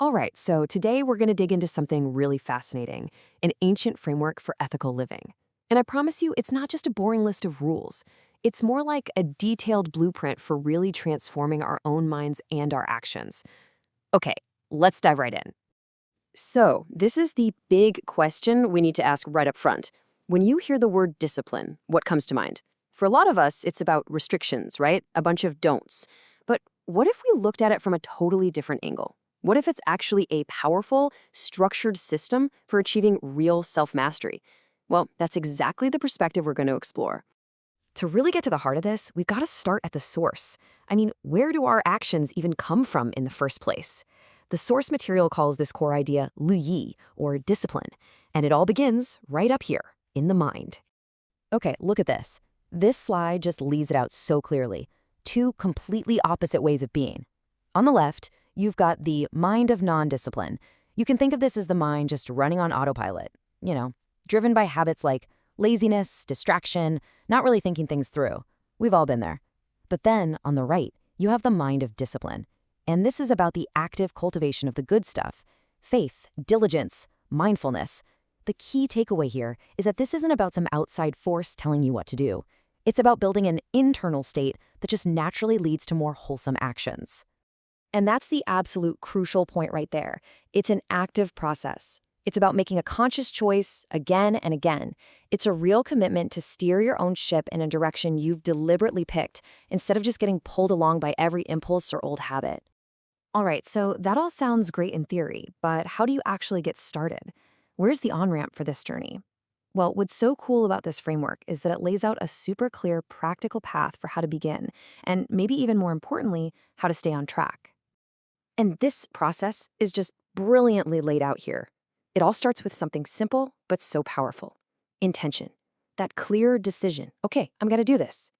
All right, so today we're going to dig into something really fascinating, an ancient framework for ethical living. And I promise you, it's not just a boring list of rules. It's more like a detailed blueprint for really transforming our own minds and our actions. Okay, let's dive right in. So, this is the big question we need to ask right up front. When you hear the word discipline, what comes to mind? For a lot of us, it's about restrictions, right? A bunch of don'ts. But what if we looked at it from a totally different angle? What if it's actually a powerful, structured system for achieving real self mastery? Well, that's exactly the perspective we're going to explore. To really get to the heart of this, we've got to start at the source. I mean, where do our actions even come from in the first place? The source material calls this core idea Lu Yi, or discipline, and it all begins right up here, in the mind. Okay, look at this. This slide just lays it out so clearly. Two completely opposite ways of being. On the left, you've got the mind of non-discipline. You can think of this as the mind just running on autopilot, driven by habits like laziness, distraction, not really thinking things through. We've all been there. But then, on the right, you have the mind of discipline. And this is about the active cultivation of the good stuff: faith, diligence, mindfulness. The key takeaway here is that this isn't about some outside force telling you what to do. It's about building an internal state that just naturally leads to more wholesome actions. And that's the absolute crucial point right there. It's an active process. It's about making a conscious choice again and again. It's a real commitment to steer your own ship in a direction you've deliberately picked, instead of just getting pulled along by every impulse or old habit. All right, so that all sounds great in theory, but how do you actually get started? Where's the on-ramp for this journey? Well, what's so cool about this framework is that it lays out a super clear, practical path for how to begin, and maybe even more importantly, how to stay on track. And this process is just brilliantly laid out here. It all starts with something simple but so powerful: intention. That clear decision. Okay, I'm going to do this.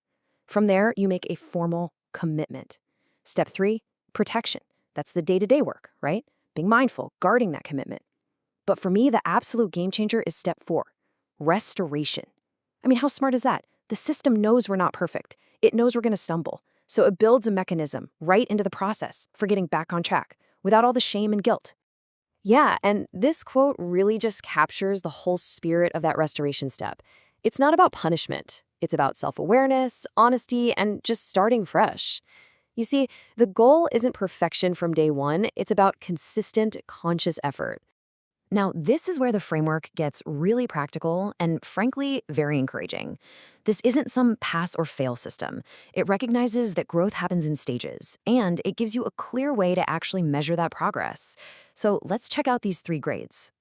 From there, you make a formal commitment. Step 3, protection. That's the day-to-day work, right? Being mindful, guarding that commitment. But for me, the absolute game changer is step 4, restoration. I mean, how smart is that? The system knows we're not perfect. It knows we're going to stumble. So it builds a mechanism right into the process for getting back on track without all the shame and guilt. Yeah, and this quote really just captures the whole spirit of that restoration step. It's not about punishment. It's about self-awareness, honesty, and just starting fresh. You see, the goal isn't perfection from day one. It's about consistent, conscious effort. Now, this is where the framework gets really practical and, frankly, very encouraging. This isn't some pass or fail system. It recognizes that growth happens in stages, and it gives you a clear way to actually measure that progress. So let's check out these 3 grades.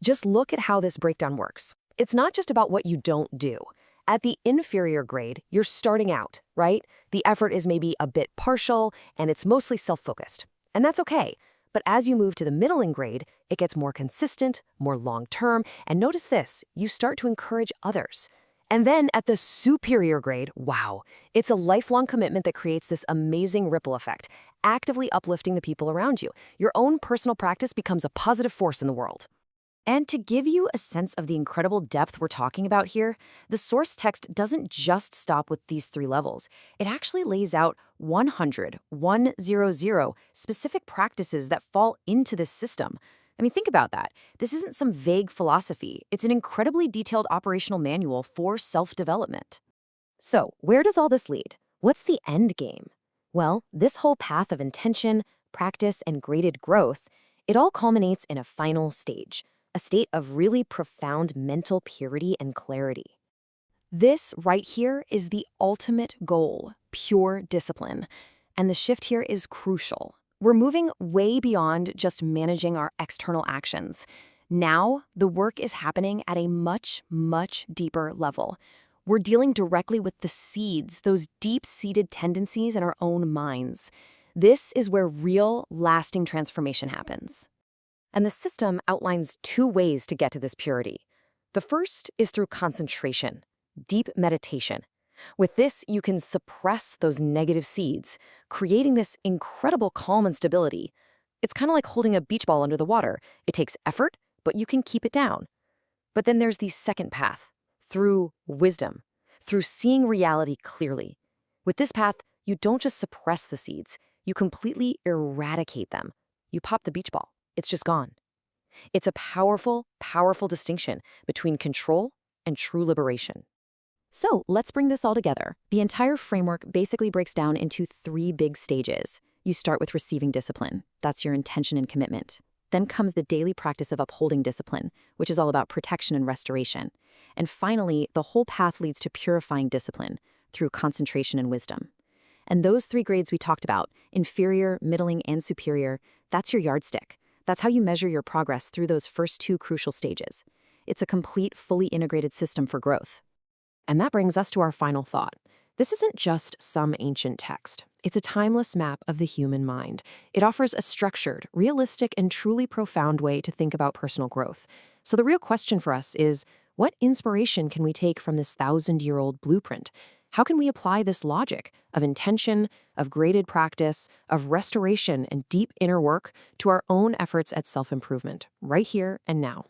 Just look at how this breakdown works. It's not just about what you don't do. At the inferior grade, you're starting out, right? The effort is maybe a bit partial, and it's mostly self-focused. And that's okay. But as you move to the middling grade, it gets more consistent, more long-term, and notice this, you start to encourage others. And then at the superior grade, wow, it's a lifelong commitment that creates this amazing ripple effect, actively uplifting the people around you. Your own personal practice becomes a positive force in the world. And to give you a sense of the incredible depth we're talking about here, the source text doesn't just stop with these 3 levels. It actually lays out 100 specific practices that fall into this system. I mean, think about that. This isn't some vague philosophy. It's an incredibly detailed operational manual for self-development. So, where does all this lead? What's the end game? Well, this whole path of intention, practice, and graded growth, it all culminates in a final stage, a state of really profound mental purity and clarity. This right here is the ultimate goal: pure discipline. And the shift here is crucial. We're moving way beyond just managing our external actions. Now, the work is happening at a much, much deeper level. We're dealing directly with the seeds, those deep-seated tendencies in our own minds. This is where real, lasting transformation happens. And the system outlines 2 ways to get to this purity. The first is through concentration, deep meditation. With this, you can suppress those negative seeds, creating this incredible calm and stability. It's kind of like holding a beach ball under the water. It takes effort, but you can keep it down. But then there's the second path, through wisdom, through seeing reality clearly. With this path, you don't just suppress the seeds, you completely eradicate them. you pop the beach ball. It's just gone. It's a powerful, powerful distinction between control and true liberation. So let's bring this all together. The entire framework basically breaks down into 3 big stages. You start with receiving discipline. That's your intention and commitment. Then comes the daily practice of upholding discipline, which is all about protection and restoration. And finally, the whole path leads to purifying discipline through concentration and wisdom. And those 3 grades we talked about, inferior, middling, and superior, that's your yardstick. That's how you measure your progress through those first 2 crucial stages. It's a complete, fully integrated system for growth. And that brings us to our final thought. This isn't just some ancient text. It's a timeless map of the human mind. It offers a structured, realistic, and truly profound way to think about personal growth. So the real question for us is, what inspiration can we take from this 1,000-year-old blueprint? How can we apply this logic of intention, of graded practice, of restoration and deep inner work to our own efforts at self-improvement, right here and now?